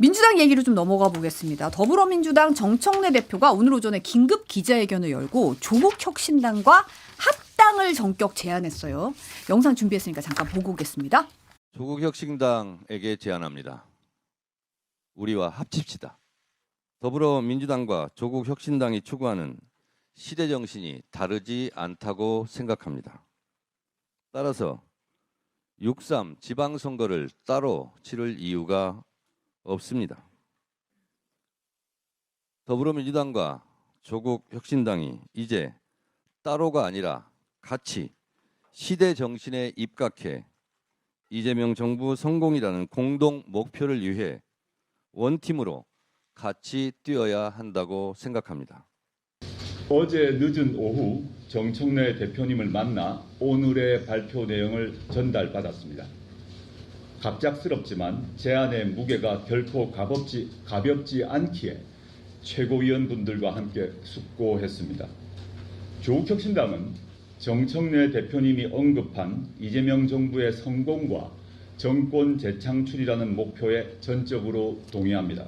민주당 얘기로 좀 넘어가 보겠습니다. 더불어민주당 정청래 대표가 오늘 오전에 긴급 기자회견을 열고 조국혁신당과 합당을 전격 제안했어요. 영상 준비했으니까 잠깐 보고 오겠습니다. 조국혁신당에게 제안합니다. 우리와 합칩시다. 더불어민주당과 조국혁신당이 추구하는 시대 정신이 다르지 않다고 생각합니다. 따라서 6.3 지방선거를 따로 치를 이유가 없습니다. 더불어민주당과 조국혁신당이 이제 따로가 아니라 같이 시대 정신에 입각해 이재명 정부 성공이라는 공동 목표를 위해 원팀으로 같이 뛰어야 한다고 생각합니다. 어제 늦은 오후 정청래 대표님을 만나 오늘의 발표 내용을 전달받았습니다. 갑작스럽지만 제안의 무게가 결코 가볍지 않기에 최고위원분들과 함께 숙고했습니다. 조국혁신당은 정청래 대표님이 언급한 이재명 정부의 성공과 정권 재창출이라는 목표에 전적으로 동의합니다.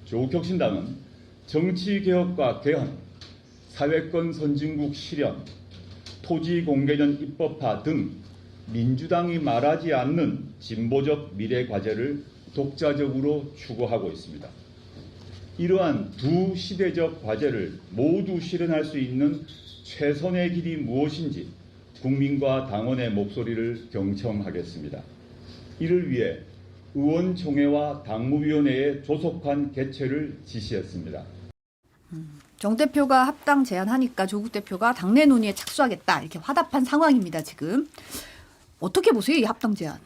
조국혁신당은 정치개혁과 개헌, 사회권 선진국 실현, 토지 공개전 입법화 등 민주당이 말하지 않는 진보적 미래 과제를 독자적으로 추구하고 있습니다. 이러한 두 시대적 과제를 모두 실현할 수 있는 최선의 길이 무엇인지 국민과 당원의 목소리를 경청하겠습니다. 이를 위해 의원총회와 당무위원회의 조속한 개최를 지시했습니다. 정 대표가 합당 제안하니까 조국 대표가 당내 논의에 착수하겠다 이렇게 화답한 상황입니다. 지금 어떻게 보세요, 이 합당 제안?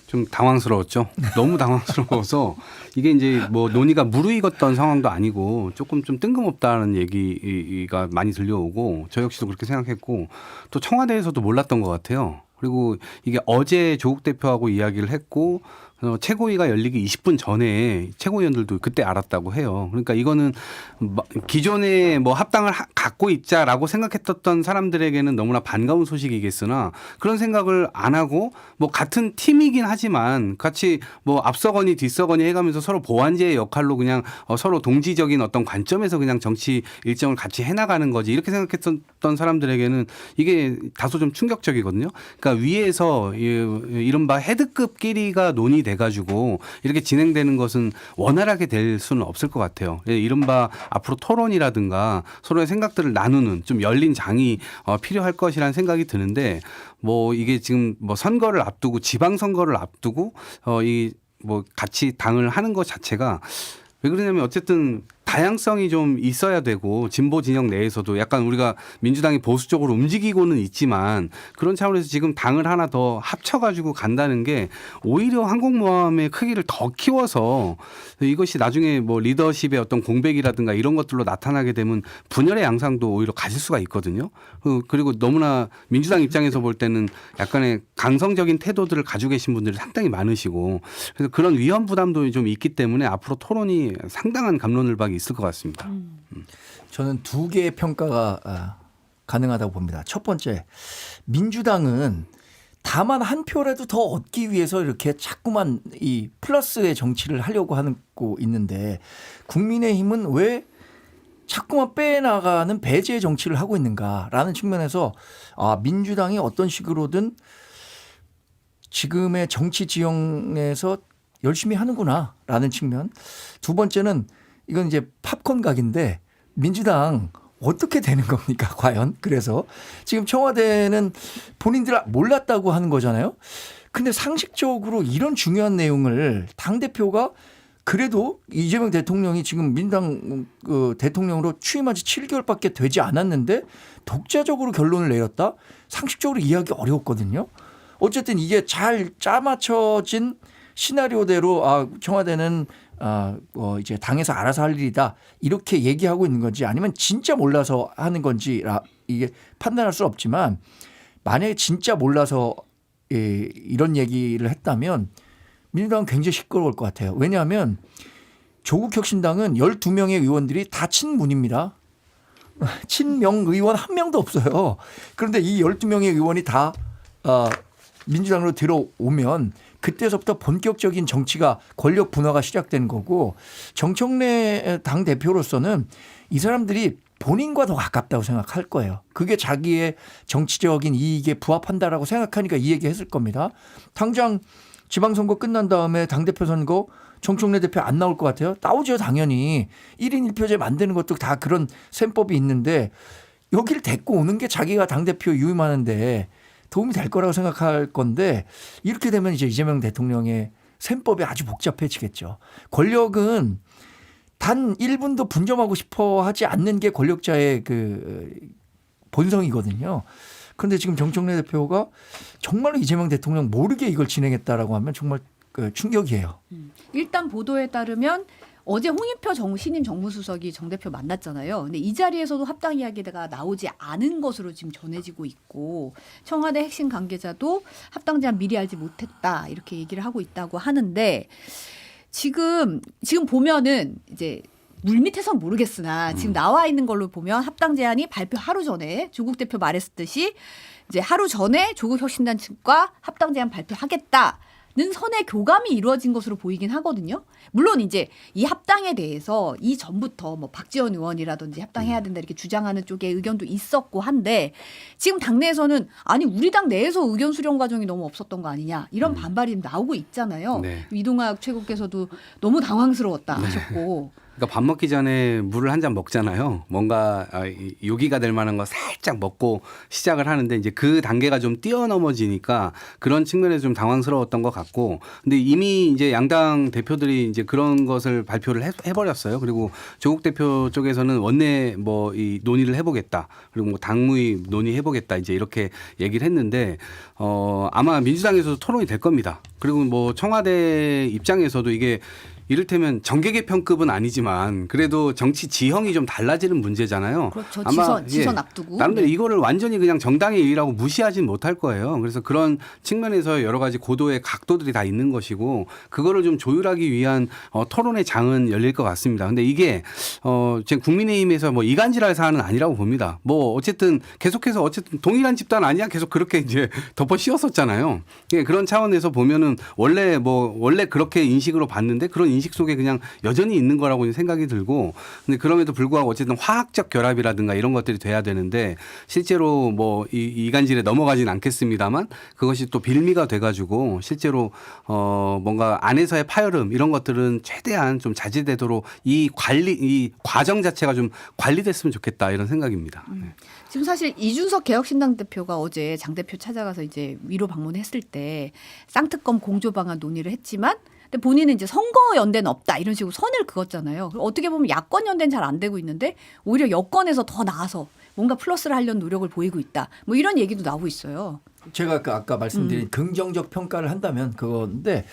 좀 당황스러웠죠. 너무 당황스러워서 이게 이제 뭐 논의가 무르익었던 상황도 아니고 조금 좀 뜬금없다는 얘기가 많이 들려오고 저 역시도 그렇게 생각했고 또 청와대에서도 몰랐던 것 같아요. 그리고 이게 어제 조국 대표하고 이야기를 했고 최고위가 열리기 20분 전에 최고위원들도 그때 알았다고 해요. 그러니까 이거는 기존에 뭐 합당을 갖고 있자라고 생각했던 사람들에게는 너무나 반가운 소식이겠으나 그런 생각을 안 하고 뭐 같은 팀이긴 하지만 같이 뭐 앞서거니 뒤서거니 해가면서 서로 보완제의 역할로 그냥 서로 동지적인 어떤 관점에서 그냥 정치 일정을 같이 해나가는 거지 이렇게 생각했던 사람들에게는 이게 다소 좀 충격적이거든요. 그러니까 위에서 이른바 헤드급끼리가 논의돼가지고 이렇게 진행되는 것은 원활하게 될 수는 없을 것 같아요. 이른바 앞으로 토론이라든가 서로의 생각들을 나누는 좀 열린 장이 필요할 것이라는 생각이 드는데 뭐 이게 지금 뭐 선거를 앞두고 지방선거를 앞두고 이 뭐 같이 당을 하는 것 자체가 왜 그러냐면 어쨌든 다양성이 좀 있어야 되고 진보 진영 내에서도 약간 우리가 민주당이 보수 쪽으로 움직이고는 있지만 그런 차원에서 지금 당을 하나 더 합쳐가지고 간다는 게 오히려 항공모함의 크기를 더 키워서 이것이 나중에 뭐 리더십의 어떤 공백이라든가 이런 것들로 나타나게 되면 분열의 양상도 오히려 가질 수가 있거든요. 그리고 너무나 민주당 입장에서 볼 때는 약간의 강성적인 태도들을 가지고 계신 분들이 상당히 많으시고 그래서 그런 위험 부담도 좀 있기 때문에 앞으로 토론이 상당한 갑론을박이 있을 것 같습니다. 저는 두 개의 평가가 가능하다고 봅니다. 첫 번째, 민주당은 다만 한 표라도 더 얻기 위해서 이렇게 자꾸만 이 플러스의 정치를 하려고 하고 있는데 국민의힘은 왜 자꾸만 빼나가는 배제의 정치를 하고 있는가라는 측면에서 민주당이 어떤 식으로든 지금의 정치 지형에서 열심히 하는구나라는 측면. 두 번째는 이건 이제 팝콘 각인데 민주당 어떻게 되는 겁니까 과연. 그래서 지금 청와대는 본인들 몰랐다고 하는 거잖아요. 근데 상식적으로 이런 중요한 내용을 당대표가 그래도 이재명 대통령이 지금 민주당 대통령으로 취임한 지 7개월밖에 되지 않았는데 독자적으로 결론을 내렸다. 상식적으로 이해하기 어려웠거든요. 어쨌든 이게 잘 짜맞춰진 시나리오대로 청와대는 이제 당에서 알아서 할 일이다 이렇게 얘기하고 있는 건지 아니면 진짜 몰라서 하는 건지 이게 판단할 수 없지만 만약에 진짜 몰라서 이런 얘기를 했다면 민주당은 굉장히 시끄러울 것 같아요. 왜냐하면 조국혁신당은 12명의 의원들이 다 친문입니다. 친명 의원 한 명도 없어요. 그런데 이 12명의 의원이 다 민주당으로 들어오면 그때서부터 본격적인 정치가 권력 분화가 시작된 거고 정청래 당 대표로서는 이 사람들이 본인과 더 가깝다고 생각할 거예요. 그게 자기의 정치적인 이익에 부합한다라고 생각하니까 이 얘기 했을 겁니다. 당장 지방선거 끝난 다음에 당대표 선거 정청래 대표 안 나올 것 같아요? 나오죠, 당연히. 1인 1표제 만드는 것도 다 그런 셈법이 있는데 여기를 데리고 오는 게 자기가 당대표 유임하는데 도움이 될 거라고 생각할 건데 이렇게 되면 이제 이재명 대통령의 셈법이 아주 복잡해지겠죠. 권력은 단 1분도 분점하고 싶어 하지 않는 게 권력자의 그 본성이거든요. 그런데 지금 정청래 대표가 정말로 이재명 대통령 모르게 이걸 진행했다라고 하면 정말 그 충격이에요. 일단 보도에 따르면 어제 홍익표 신임 정무수석이 정 대표 만났잖아요. 근데 이 자리에서도 합당 이야기가 나오지 않은 것으로 지금 전해지고 있고 청와대 핵심 관계자도 합당 제안 미리 알지 못했다 이렇게 얘기를 하고 있다고 하는데 지금 보면은 이제 물밑에선 모르겠으나 지금 나와 있는 걸로 보면 합당 제안이 발표 하루 전에 조국 대표 말했듯이 이제 하루 전에 조국 혁신단 측과 합당 제안 발표하겠다. 는 선의 교감이 이루어진 것으로 보이긴 하거든요. 물론 이제 이 합당에 대해서 이 전부터 뭐 박지원 의원이라든지 합당해야 된다 이렇게 주장하는 쪽의 의견도 있었고 한데 지금 당내에서는 아니 우리 당 내에서 의견 수렴 과정이 너무 없었던 거 아니냐 이런 반발이 나오고 있잖아요. 네. 이동학 최고께서도 너무 당황스러웠다 하셨고. 그러니까 밥 먹기 전에 물을 한 잔 먹잖아요. 뭔가 요기가 될 만한 거 살짝 먹고 시작을 하는데 이제 그 단계가 좀 뛰어넘어지니까 그런 측면에서 좀 당황스러웠던 것 같고, 근데 이미 이제 양당 대표들이 이제 그런 것을 발표를 해버렸어요. 그리고 조국 대표 쪽에서는 원내 뭐 이 논의를 해보겠다, 그리고 뭐 당무위 논의해보겠다 이제 이렇게 얘기를 했는데 아마 민주당에서도 토론이 될 겁니다. 그리고 뭐 청와대 입장에서도 이게 이를테면 정계 개편급은 아니지만 그래도 정치 지형이 좀 달라지는 문제잖아요. 그렇죠. 아마 지선 앞두고. 나름대로 네. 이거를 완전히 그냥 정당의 일이라고 무시하진 못할 거예요. 그래서 그런 측면에서 여러 가지 고도의 각도들이 다 있는 것이고 그거를 좀 조율하기 위한 토론의 장은 열릴 것 같습니다. 근데 이게 지금 국민의힘에서 뭐 이간질할 사안은 아니라고 봅니다. 뭐 어쨌든 계속해서 어쨌든 동일한 집단 아니야 계속 그렇게 이제 덮어 씌웠었잖아요. 예, 그런 차원에서 보면은 원래 그렇게 인식으로 봤는데 그런 인식 속에 그냥 여전히 있는 거라고 생각이 들고, 근데 그럼에도 불구하고 어쨌든 화학적 결합이라든가 이런 것들이 돼야 되는데 실제로 뭐 이간질에 넘어가진 않겠습니다만 그것이 또 빌미가 돼가지고 실제로 뭔가 안에서의 파열음 이런 것들은 최대한 좀 자제되도록 이 과정 자체가 좀 관리됐으면 좋겠다 이런 생각입니다. 네. 지금 사실 이준석 개혁신당 대표가 어제 장 대표 찾아가서 이제 위로 방문했을 때 쌍특검 공조 방안 논의를 했지만 근데 본인은 이제 선거 연대는 없다 이런 식으로 선을 그었잖아요. 어떻게 보면 야권 연대는 잘 안 되고 있는데 오히려 여권에서 더 나아서 뭔가 플러스를 하려는 노력을 보이고 있다. 뭐 이런 얘기도 나오고 있어요. 제가 아까 말씀드린 긍정적 평가를 한다면 그건데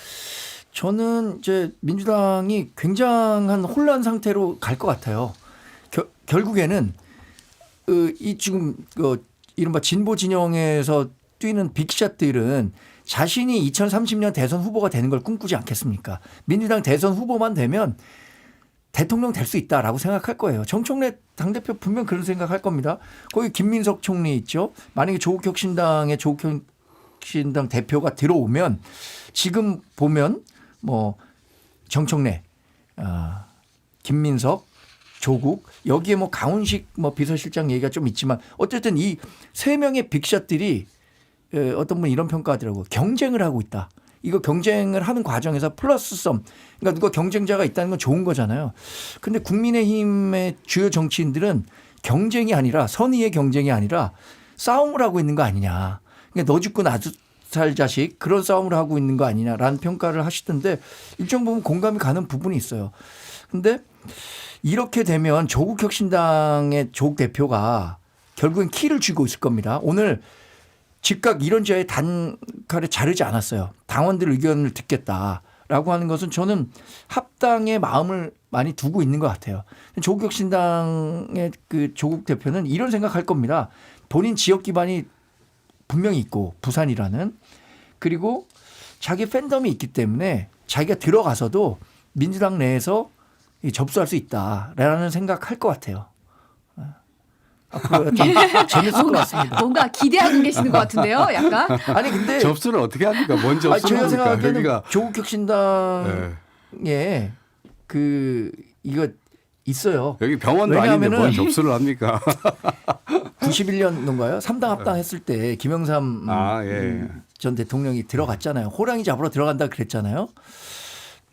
저는 이제 민주당이 굉장한 혼란 상태로 갈 것 같아요. 결국에는 이 지금 이른바 진보 진영에서 뛰는 빅샷들은 자신이 2030년 대선 후보가 되는 걸 꿈꾸지 않겠습니까? 민주당 대선 후보만 되면 대통령 될 수 있다라고 생각할 거예요. 정청래 당대표 분명 그런 생각할 겁니다. 거기 김민석 총리 있죠. 만약에 조국혁신당 대표가 들어오면 지금 보면 뭐 정청래, 김민석, 조국 여기에 뭐 강훈식 뭐 비서실장 얘기가 좀 있지만 어쨌든 이 세 명의 빅샷들이 어떤 분이 이런 평가하더라고요. 경쟁을 하고 있다. 이거 경쟁을 하는 과정에서 플러스섬. 그러니까 누가 경쟁자가 있다는 건 좋은 거잖아요. 그런데 국민의힘의 주요 정치인들은 경쟁이 아니라 선의의 경쟁이 아니라 싸움을 하고 있는 거 아니냐. 그러니까 너 죽고 나 살 자식 그런 싸움을 하고 있는 거 아니냐라는 평가를 하시던데 일정 부분 공감이 가는 부분이 있어요. 그런데 이렇게 되면 조국 혁신당의 조국 대표가 결국엔 키를 쥐고 있을 겁니다. 오늘 즉각 이런저의 단칼에 자르지 않았어요. 당원들 의견을 듣겠다라고 하는 것은 저는 합당의 마음을 많이 두고 있는 것 같아요. 조국 혁신당의 그 조국 대표는 이런 생각할 겁니다. 본인 지역 기반이 분명히 있고 부산이라는 그리고 자기 팬덤이 있기 때문에 자기가 들어가서도 민주당 내에서 접수할 수 있다라는 생각할 것 같아요. 재밌을 것 같습니다. 뭔가 기대하고 계시는 것 같은데요, 약간. 아니 근데 접수를 어떻게 합니까? 먼저 아니, 제가 접수를 합니까? 생각하기에는 여기가 조국혁신당에 네. 이거 있어요. 여기 병원도 아닌데 왜냐하면은 뭔 접수를 합니까? 91년도인가요? 3당 합당했을 때 김영삼 예. 전 대통령이 들어갔잖아요. 호랑이 잡으러 들어간다 그랬잖아요.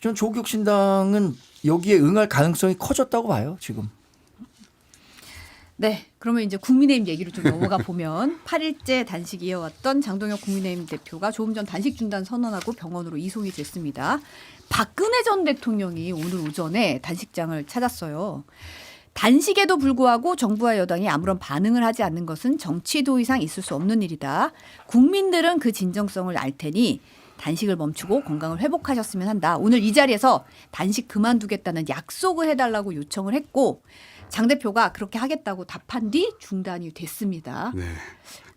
전 조국혁신당은 여기에 응할 가능성이 커졌다고 봐요. 지금. 네, 그러면 이제 국민의힘 얘기로 좀 넘어가 보면 8일째 단식 이어왔던 장동혁 국민의힘 대표가 조금 전 단식 중단 선언하고 병원으로 이송이 됐습니다. 박근혜 전 대통령이 오늘 오전에 단식장을 찾았어요. 단식에도 불구하고 정부와 여당이 아무런 반응을 하지 않는 것은 정치도 이상 있을 수 없는 일이다. 국민들은 그 진정성을 알 테니 단식을 멈추고 건강을 회복하셨으면 한다. 오늘 이 자리에서 단식 그만두겠다는 약속을 해달라고 요청을 했고 장 대표가 그렇게 하겠다고 답한 뒤 중단이 됐습니다. 네.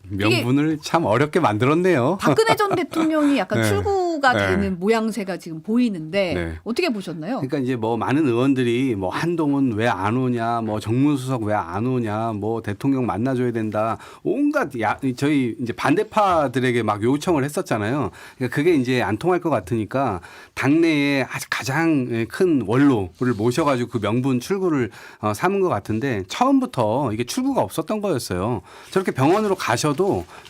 명분을 참 어렵게 만들었네요. 박근혜 전 대통령이 약간 네. 출구가 네. 되는 모양새가 지금 보이는데 네. 어떻게 보셨나요? 그러니까 이제 뭐 많은 의원들이 뭐 한동훈 왜 안 오냐, 뭐 정무수석 왜 안 오냐, 뭐 대통령 만나줘야 된다, 온갖 저희 이제 반대파들에게 막 요청을 했었잖아요. 그러니까 그게 이제 안 통할 것 같으니까 당내에 가장 큰 원로를 모셔가지고 그 명분 출구를 삼은 것 같은데 처음부터 이게 출구가 없었던 거였어요. 저렇게 병원으로 가셔도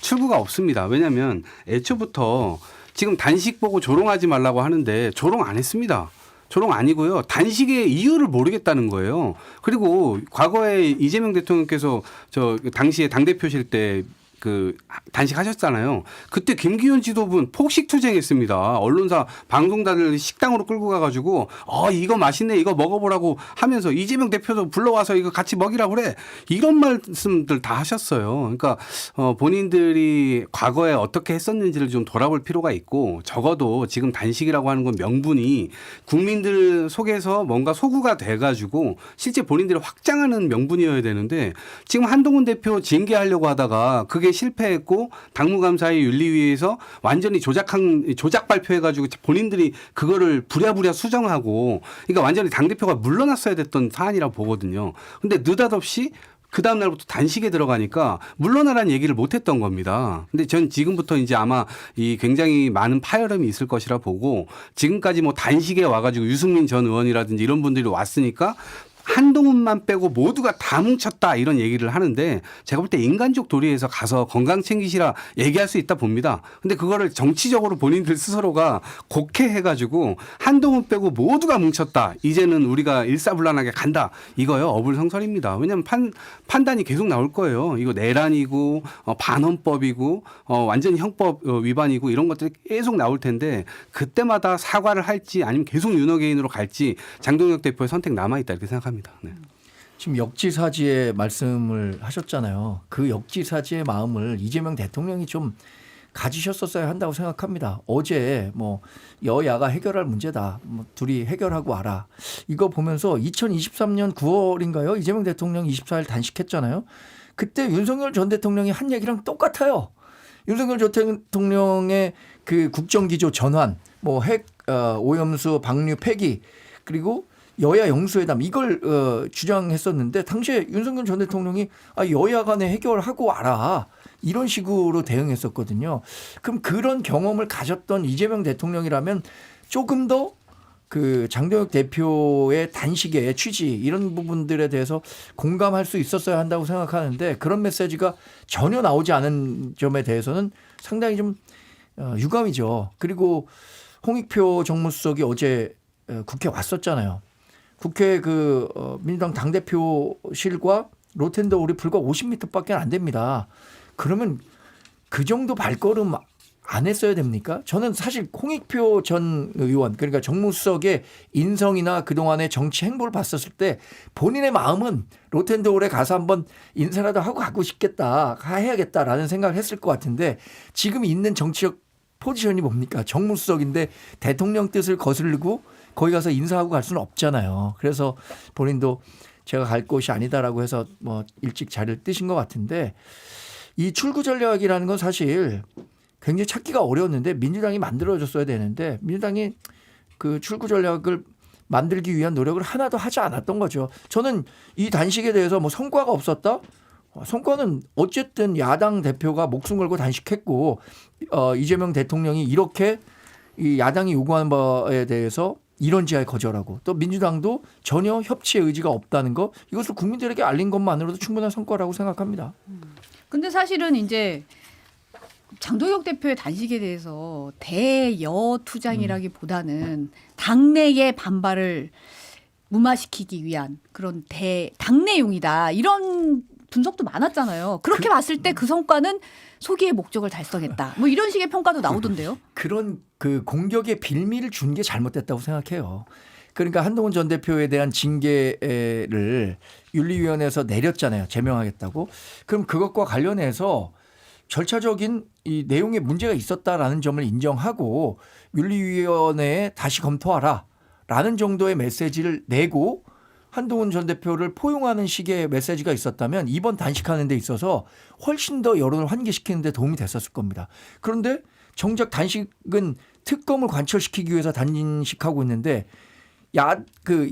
출구가 없습니다. 왜냐하면 애초부터 지금 단식 보고 조롱하지 말라고 하는데 조롱 안 했습니다. 조롱 아니고요. 단식의 이유를 모르겠다는 거예요. 그리고 과거에 이재명 대통령께서 저 당시에 당대표실 때 그 단식하셨잖아요. 그때 김기현 지도부는 폭식 투쟁했습니다. 언론사 방송단을 식당으로 끌고 가가지고 이거 맛있네, 이거 먹어보라고 하면서 이재명 대표도 불러와서 이거 같이 먹이라고 그래, 이런 말씀들 다 하셨어요. 그러니까 본인들이 과거에 어떻게 했었는지를 좀 돌아볼 필요가 있고, 적어도 지금 단식이라고 하는 건 명분이 국민들 속에서 뭔가 소구가 돼가지고 실제 본인들이 확장하는 명분이어야 되는데, 지금 한동훈 대표 징계하려고 하다가 그게 실패했고 당무감사의 윤리위에서 완전히 조작 발표해가지고 본인들이 그거를 부랴부랴 수정하고, 그러니까 완전히 당대표가 물러났어야 됐던 사안이라고 보거든요. 근데 느닷없이 그 다음 날부터 단식에 들어가니까 물러나라는 얘기를 못했던 겁니다. 근데 전 지금부터 이제 아마 이 굉장히 많은 파열음이 있을 것이라 보고, 지금까지 뭐 단식에 와가지고 유승민 전 의원이라든지 이런 분들이 왔으니까 한동훈만 빼고 모두가 다 뭉쳤다 이런 얘기를 하는데, 제가 볼 때 인간적 도리에서 가서 건강 챙기시라 얘기할 수 있다 봅니다. 근데 그거를 정치적으로 본인들 스스로가 곡해해가지고 한동훈 빼고 모두가 뭉쳤다, 이제는 우리가 일사불란하게 간다, 이거요 어불성설입니다. 왜냐하면 판단이 계속 나올 거예요. 이거 내란이고 반헌법이고 완전히 형법 위반이고 이런 것들이 계속 나올 텐데, 그때마다 사과를 할지 아니면 계속 윤호개인으로 갈지 장동혁 대표의 선택 남아있다 이렇게 생각합니다. 네. 지금 역지사지의 말씀을 하셨잖아요. 그 역지사지의 마음을 이재명 대통령이 좀 가지셨었어야 한다고 생각합니다. 어제 뭐 여야가 해결할 문제다, 뭐 둘이 해결하고 와라, 이거 보면서 2023년 9월인가요? 이재명 대통령이 24일 단식했잖아요. 그때 윤석열 전 대통령이 한 얘기랑 똑같아요. 윤석열 전 대통령의 그 국정기조 전환, 뭐 핵 오염수 방류 폐기, 그리고 여야 영수회담, 이걸 주장했었는데 당시에 윤석열 전 대통령이 여야 간에 해결하고 와라, 이런 식으로 대응했었거든요. 그럼 그런 경험을 가졌던 이재명 대통령이라면 조금 더 그 장동혁 대표의 단식의 취지, 이런 부분들에 대해서 공감할 수 있었어야 한다고 생각하는데, 그런 메시지가 전혀 나오지 않은 점에 대해서는 상당히 좀 유감이죠. 그리고 홍익표 정무수석이 어제 국회 왔었잖아요. 국회 민주당 당대표실과 로텐더홀이 불과 50m밖에 안 됩니다. 그러면 그 정도 발걸음 안 했어야 됩니까? 저는 사실 홍익표 전 의원, 그러니까 정무수석의 인성이나 그동안의 정치 행보를 봤었을 때 본인의 마음은 로텐더홀에 가서 한번 인사라도 하고 가고 싶겠다, 해야겠다라는 생각을 했을 것 같은데, 지금 있는 정치적 포지션이 뭡니까? 정무수석인데 대통령 뜻을 거스르고 거기 가서 인사하고 갈 수는 없잖아요. 그래서 본인도 제가 갈 곳이 아니다라고 해서 뭐 일찍 자리를 뜨신 것 같은데, 이 출구 전략이라는 건 사실 굉장히 찾기가 어려웠는데 민주당이 만들어줬어야 되는데, 민주당이 그 출구 전략을 만들기 위한 노력을 하나도 하지 않았던 거죠. 저는 이 단식에 대해서 뭐 성과가 없었다? 성과는 어쨌든 야당 대표가 목숨 걸고 단식했고 이재명 대통령이 이렇게 이 야당이 요구하는 바에 대해서 이런지하에 거절하고 또 민주당도 전혀 협치의 의지가 없다는 거 이것을 국민들에게 알린 것만으로도 충분한 성과라고 생각합니다. 근데 사실은 이제 장동혁 대표의 단식에 대해서 대여 투쟁이라기보다는 당내의 반발을 무마시키기 위한 그런 당내용이다. 이런 분석도 많았잖아요. 그렇게 봤을 때 그 성과는 소기의 목적을 달성했다. 뭐 이런 식의 평가도 나오던데요. 그런 그 공격의 빌미를 준 게 잘못됐다고 생각해요. 그러니까 한동훈 전 대표에 대한 징계를 윤리위원회에서 내렸잖아요. 제명하겠다고. 그럼 그것과 관련해서 절차적인 이 내용에 문제가 있었다라는 점을 인정하고 윤리위원회에 다시 검토하라라는 정도의 메시지를 내고 한동훈 전 대표를 포용하는 식의 메시지가 있었다면 이번 단식하는 데 있어서 훨씬 더 여론을 환기시키는 데 도움이 됐었을 겁니다. 그런데 정작 단식은 특검을 관철시키기 위해서 단식하고 있는데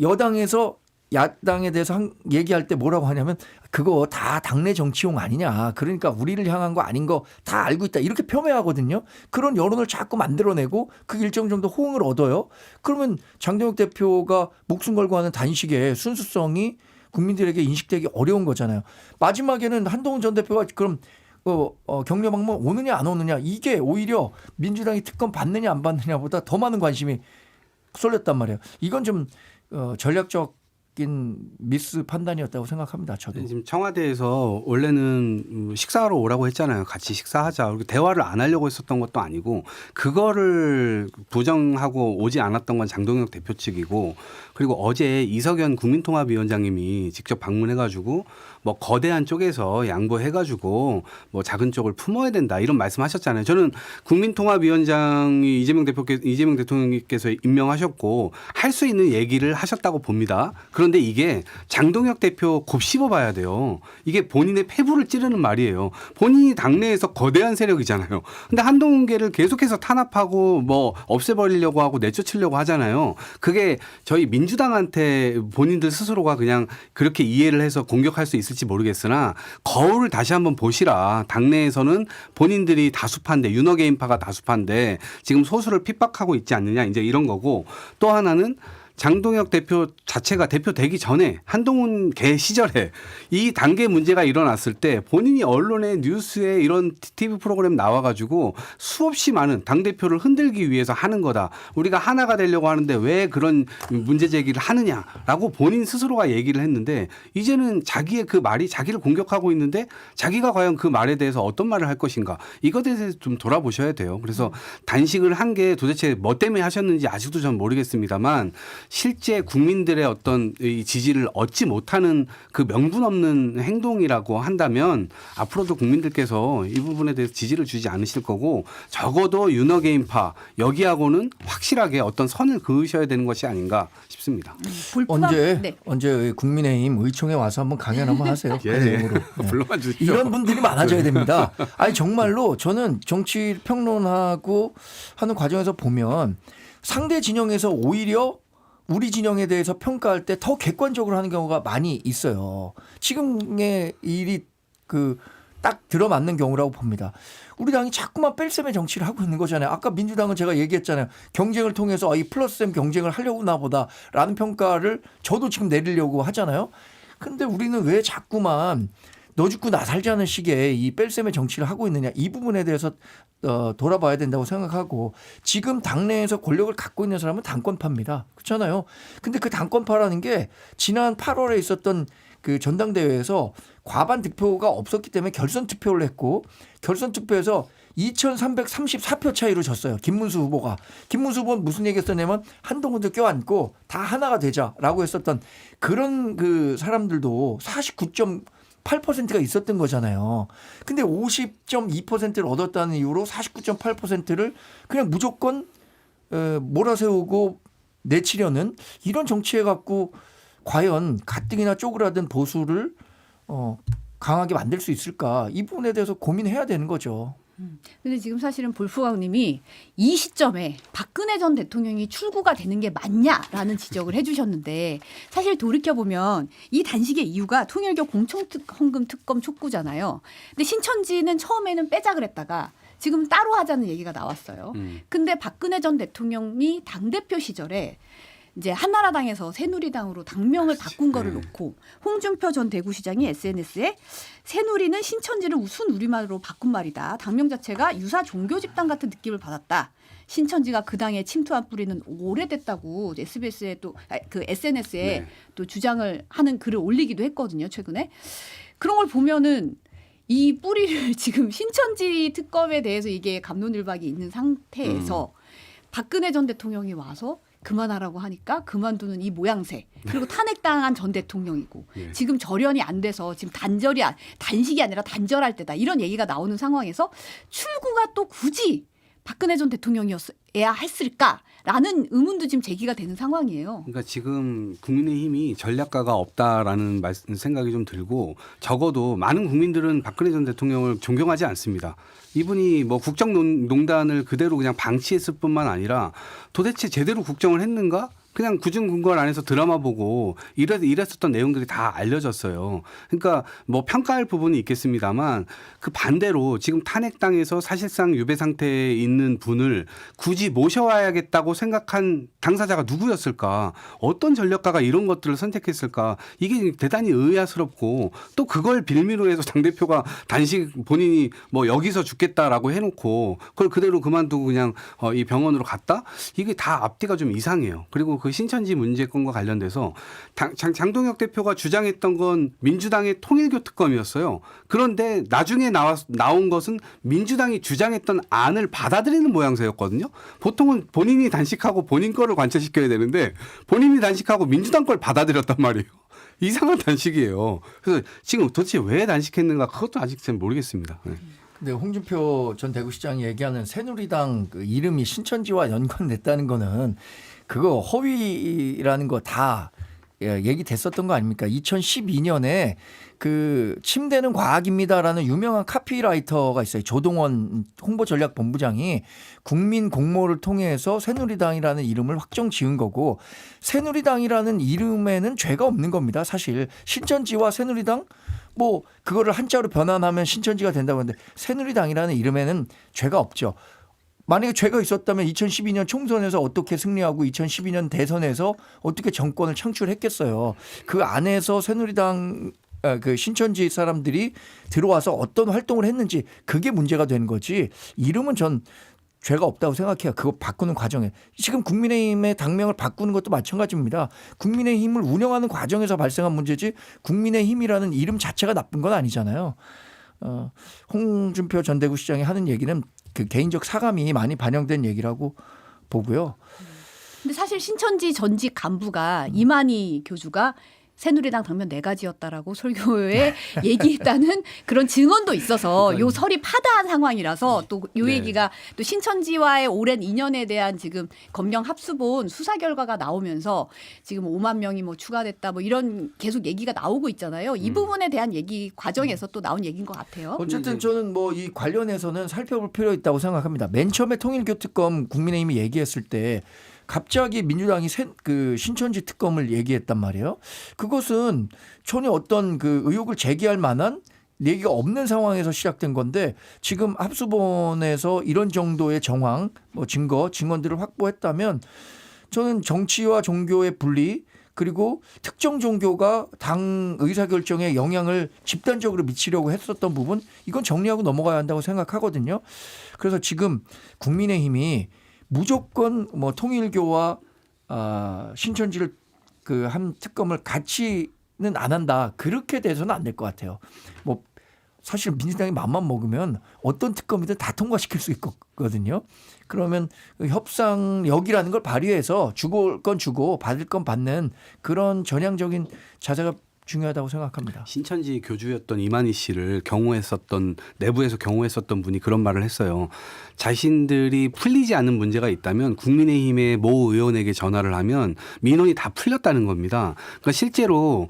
여당에서 야당에 대해서 얘기할 때 뭐라고 하냐면 그거 다 당내 정치용 아니냐. 그러니까 우리를 향한 거 아닌 거 다 알고 있다. 이렇게 폄훼하거든요. 그런 여론을 자꾸 만들어내고 그 일정 정도 호응을 얻어요. 그러면 장동혁 대표가 목숨 걸고 하는 단식의 순수성이 국민들에게 인식되기 어려운 거잖아요. 마지막에는 한동훈 전 대표가 그럼 격려 방문 오느냐 안 오느냐 이게 오히려 민주당이 특검 받느냐 안 받느냐보다 더 많은 관심이 쏠렸단 말이에요. 이건 좀 전략적 미스 판단이었다고 생각합니다. 저도. 지금 청와대에서 원래는 식사하러 오라고 했잖아요. 같이 식사하자. 그리고 대화를 안 하려고 했었던 것도 아니고 그거를 부정하고 오지 않았던 건 장동혁 대표 측이고 그리고 어제 이석연 국민통합위원장님이 직접 방문해가지고 뭐 거대한 쪽에서 양보해가지고 뭐 작은 쪽을 품어야 된다 이런 말씀하셨잖아요. 저는 국민통합위원장이 이재명 대통령께서 임명하셨고 할 수 있는 얘기를 하셨다고 봅니다. 그런데 이게 장동혁 대표 곱씹어 봐야 돼요. 이게 본인의 패부를 찌르는 말이에요. 본인이 당내에서 거대한 세력이잖아요. 근데 한동훈계를 계속해서 탄압하고 뭐 없애버리려고 하고 내쫓으려고 하잖아요. 그게 저희 민주당한테 본인들 스스로가 그냥 그렇게 이해를 해서 공격할 수 있을지 모르겠으나 거울을 다시 한번 보시라. 당내에서는 본인들이 다수파인데 윤어게인파가 다수파인데 지금 소수를 핍박하고 있지 않느냐 이제 이런 거고 또 하나는 장동혁 대표 자체가 대표 되기 전에 한동훈 개 시절에 이 단계 문제가 일어났을 때 본인이 언론에 뉴스에 이런 TV 프로그램 나와가지고 수없이 많은 당대표를 흔들기 위해서 하는 거다. 우리가 하나가 되려고 하는데 왜 그런 문제 제기를 하느냐라고 본인 스스로가 얘기를 했는데 이제는 자기의 그 말이 자기를 공격하고 있는데 자기가 과연 그 말에 대해서 어떤 말을 할 것인가 이것에 대해서 좀 돌아보셔야 돼요. 그래서 단식을 한 게 도대체 뭐 때문에 하셨는지 아직도 전 모르겠습니다만 실제 국민들의 어떤 이 지지를 얻지 못하는 그 명분 없는 행동이라고 한다면 앞으로도 국민들께서 이 부분에 대해서 지지를 주지 않으실 거고 적어도 윤어게인파 여기하고는 확실하게 어떤 선을 그으셔야 되는 것이 아닌가 싶습니다. 언제 국민의힘 의총에 와서 한번 강연 한번 하세요. 예. 불러만 주시죠. 이런 분들이 많아져야 됩니다. 아니 정말로 저는 정치 평론하고 하는 과정에서 보면 상대 진영에서 오히려 우리 진영에 대해서 평가할 때 더 객관적으로 하는 경우가 많이 있어요. 지금의 일이 딱 들어맞는 경우라고 봅니다. 우리 당이 자꾸만 뺄셈의 정치를 하고 있는 거잖아요. 아까 민주당은 제가 얘기했잖아요. 경쟁을 통해서 이 플러스셈 경쟁을 하려고 나보다라는 평가를 저도 지금 내리려고 하잖아요. 근데 우리는 왜 자꾸만 너 죽고 나 살자는 식의 이 뺄셈의 정치를 하고 있느냐 이 부분에 대해서 돌아봐야 된다고 생각하고 지금 당내에서 권력을 갖고 있는 사람은 당권파입니다. 그렇잖아요. 근데 그 당권파라는 게 지난 8월에 있었던 그 전당대회에서 과반 득표가 없었기 때문에 결선 투표를 했고 결선 투표에서 2,334표 차이로 졌어요. 김문수 후보가. 김문수 후보는 무슨 얘기했었냐면 한동훈도 껴안고 다 하나가 되자라고 했었던 그런 그 사람들도 49.8%가 있었던 거잖아요. 근데 50.2%를 얻었다는 이유로 49.8%를 그냥 무조건 몰아세우고 내치려는 이런 정치해 갖고 과연 가뜩이나 쪼그라든 보수를 강하게 만들 수 있을까? 이 부분에 대해서 고민해야 되는 거죠. 근데 지금 사실은 볼프강님이 이 시점에 박근혜 전 대통령이 출구가 되는 게 맞냐라는 지적을 해주셨는데 사실 돌이켜보면 이 단식의 이유가 통일교 공천헌금 특검 촉구잖아요. 근데 신천지는 처음에는 빼자 그랬다가 지금 따로 하자는 얘기가 나왔어요. 근데 박근혜 전 대통령이 당대표 시절에 이제 한나라당에서 새누리당으로 당명을 바꾼 거를 놓고 홍준표 전 대구시장이 SNS에 새누리는 신천지를 우순 우리말로 바꾼 말이다. 당명 자체가 유사 종교 집단 같은 느낌을 받았다. 신천지가 그 당에 침투한 뿌리는 오래됐다고 SBS에 또 그 SNS에 또 주장을 하는 글을 올리기도 했거든요. 최근에. 그런 걸 보면은 이 뿌리를 지금 신천지 특검에 대해서 이게 갑론을박이 있는 상태에서 박근혜 전 대통령이 와서 그만하라고 하니까 그만두는 이 모양새. 그리고 탄핵당한 전 대통령이고 지금 절연이 안 돼서 지금 단식이 아니라 단절할 때다. 이런 얘기가 나오는 상황에서 출구가 또 굳이 박근혜 전 대통령이었어야 했을까라는 의문도 지금 제기가 되는 상황이에요. 그러니까 지금 국민의힘이 전략가가 없다라는 생각이 좀 들고 적어도 많은 국민들은 박근혜 전 대통령을 존경하지 않습니다. 이분이 뭐 국정농단을 그대로 그냥 방치했을 뿐만 아니라 도대체 제대로 국정을 했는가? 그냥 구중궁궐 안에서 드라마 보고 이랬었던 내용들이 다 알려졌어요. 그러니까 뭐 평가할 부분이 있겠습니다만 그 반대로 지금 탄핵당해서 사실상 유배 상태에 있는 분을 굳이 모셔와야겠다고 생각한 당사자가 누구였을까? 어떤 전략가가 이런 것들을 선택했을까? 이게 대단히 의아스럽고 또 그걸 빌미로 해서 당대표가 단식 본인이 뭐 여기서 죽겠다라고 해놓고 그걸 그대로 그만두고 그냥 이 병원으로 갔다? 이게 다 앞뒤가 좀 이상해요. 그리고 그 신천지 문제건과 관련돼서 장동혁 대표가 주장했던 건 민주당의 통일교 특검이었어요. 그런데 나중에 나온 것은 민주당이 주장했던 안을 받아들이는 모양새였거든요. 보통은 본인이 단식하고 본인 거를 관철시켜야 되는데 본인이 단식하고 민주당 걸 받아들였단 말이에요. 이상한 단식이에요. 그래서 지금 도대체 왜 단식했는가 그것도 아직 잘 모르겠습니다. 네. 근데 홍준표 전 대구시장이 얘기하는 새누리당 그 이름이 신천지와 연관됐다는 거는 그거 허위라는 거 다 얘기됐었던 거 아닙니까? 2012년에 그 침대는 과학입니다라는 유명한 카피라이터가 있어요. 조동원 홍보전략본부장이 국민 공모를 통해서 새누리당이라는 이름을 확정 지은 거고 새누리당이라는 이름에는 죄가 없는 겁니다. 사실 신천지와 새누리당 뭐 그거를 한자로 변환하면 신천지가 된다고 하는데 새누리당이라는 이름에는 죄가 없죠. 만약에 죄가 있었다면 2012년 총선에서 어떻게 승리하고 2012년 대선에서 어떻게 정권을 창출했겠어요. 그 안에서 새누리당 그 신천지 사람들이 들어와서 어떤 활동을 했는지 그게 문제가 되는 거지. 이름은 전 죄가 없다고 생각해요. 그거 바꾸는 과정에. 지금 국민의힘의 당명을 바꾸는 것도 마찬가지입니다. 국민의힘을 운영하는 과정에서 발생한 문제지 국민의힘이라는 이름 자체가 나쁜 건 아니잖아요. 홍준표 전 대구시장이 하는 얘기는 그 개인적 사감이 많이 반영된 얘기라고 보고요. 근데 사실 신천지 전직 간부가 이만희 교주가 새누리당 당면 4가지였다라고 설교에 얘기했다는 그런 증언도 있어서 요 설이 파다한 상황이라서 또 요 얘기가 또 신천지와의 오랜 인연에 대한 지금 검경 합수본 수사 결과가 나오면서 지금 5만 명이 뭐 추가됐다 뭐 이런 계속 얘기가 나오고 있잖아요. 이 부분에 대한 얘기 과정에서 또 나온 얘기인 것 같아요. 어쨌든 저는 뭐 이 관련해서는 살펴볼 필요 있다고 생각합니다. 맨 처음에 통일교 특검 국민의힘이 얘기했을 때 갑자기 민주당이 그 신천지 특검을 얘기했단 말이에요. 그것은 전혀 어떤 그 의혹을 제기할 만한 얘기가 없는 상황에서 시작된 건데 지금 합수본에서 이런 정도의 정황, 뭐 증언들을 확보했다면 저는 정치와 종교의 분리 그리고 특정 종교가 당 의사결정에 영향을 집단적으로 미치려고 했었던 부분 이건 정리하고 넘어가야 한다고 생각하거든요. 그래서 지금 국민의힘이 무조건 뭐 통일교와 신천지를 그 한 특검을 같이는 안 한다. 그렇게 돼서는 안 될 것 같아요. 뭐 사실 민주당이 맘만 먹으면 어떤 특검이든 다 통과시킬 수 있거든요. 그러면 협상력이라는 걸 발휘해서 주고 건 주고 받을 건 받는 그런 전향적인 자세가 중요하다고 생각합니다. 신천지 교주였던 이만희 씨를 내부에서 경호했었던 분이 그런 말을 했어요. 자신들이 풀리지 않는 문제가 있다면 국민의힘의 모 의원에게 전화를 하면 민원이 다 풀렸다는 겁니다. 그러니까 실제로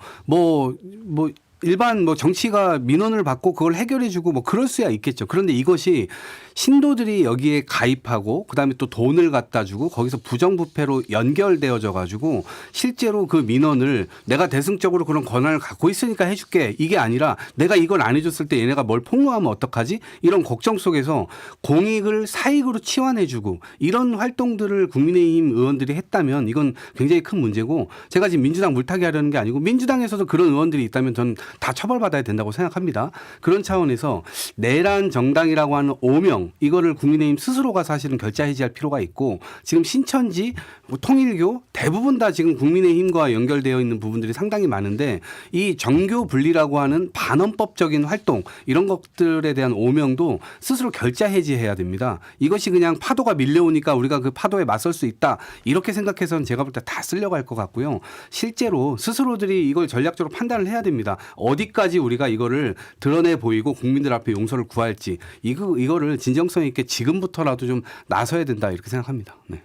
일반 뭐 정치가 민원을 받고 그걸 해결해주고 뭐 그럴 수야 있겠죠. 그런데 이것이 신도들이 여기에 가입하고 그다음에 또 돈을 갖다 주고 거기서 부정부패로 연결되어져 가지고 실제로 그 민원을 내가 대승적으로 그런 권한을 갖고 있으니까 해줄게 이게 아니라 내가 이걸 안 해줬을 때 얘네가 뭘 폭로하면 어떡하지 이런 걱정 속에서 공익을 사익으로 치환해주고 이런 활동들을 국민의힘 의원들이 했다면 이건 굉장히 큰 문제고 제가 지금 민주당 물타기 하려는 게 아니고 민주당에서도 그런 의원들이 있다면 전 다 처벌받아야 된다고 생각합니다. 그런 차원에서 내란 정당이라고 하는 오명 이거를 국민의힘 스스로가 사실은 결자 해지할 필요가 있고 지금 신천지, 뭐 통일교 대부분 다 지금 국민의힘과 연결되어 있는 부분들이 상당히 많은데 이 정교 분리라고 하는 반헌법적인 활동 이런 것들에 대한 오명도 스스로 결자 해지해야 됩니다. 이것이 그냥 파도가 밀려오니까 우리가 그 파도에 맞설 수 있다 이렇게 생각해서는 제가 볼 때 다 쓰려고 할 것 같고요. 실제로 스스로들이 이걸 전략적으로 판단을 해야 됩니다. 어디까지 우리가 이거를 드러내 보이고 국민들 앞에 용서를 구할지 이거를 진정성 있게 지금부터라도 좀 나서야 된다 이렇게 생각합니다. 네.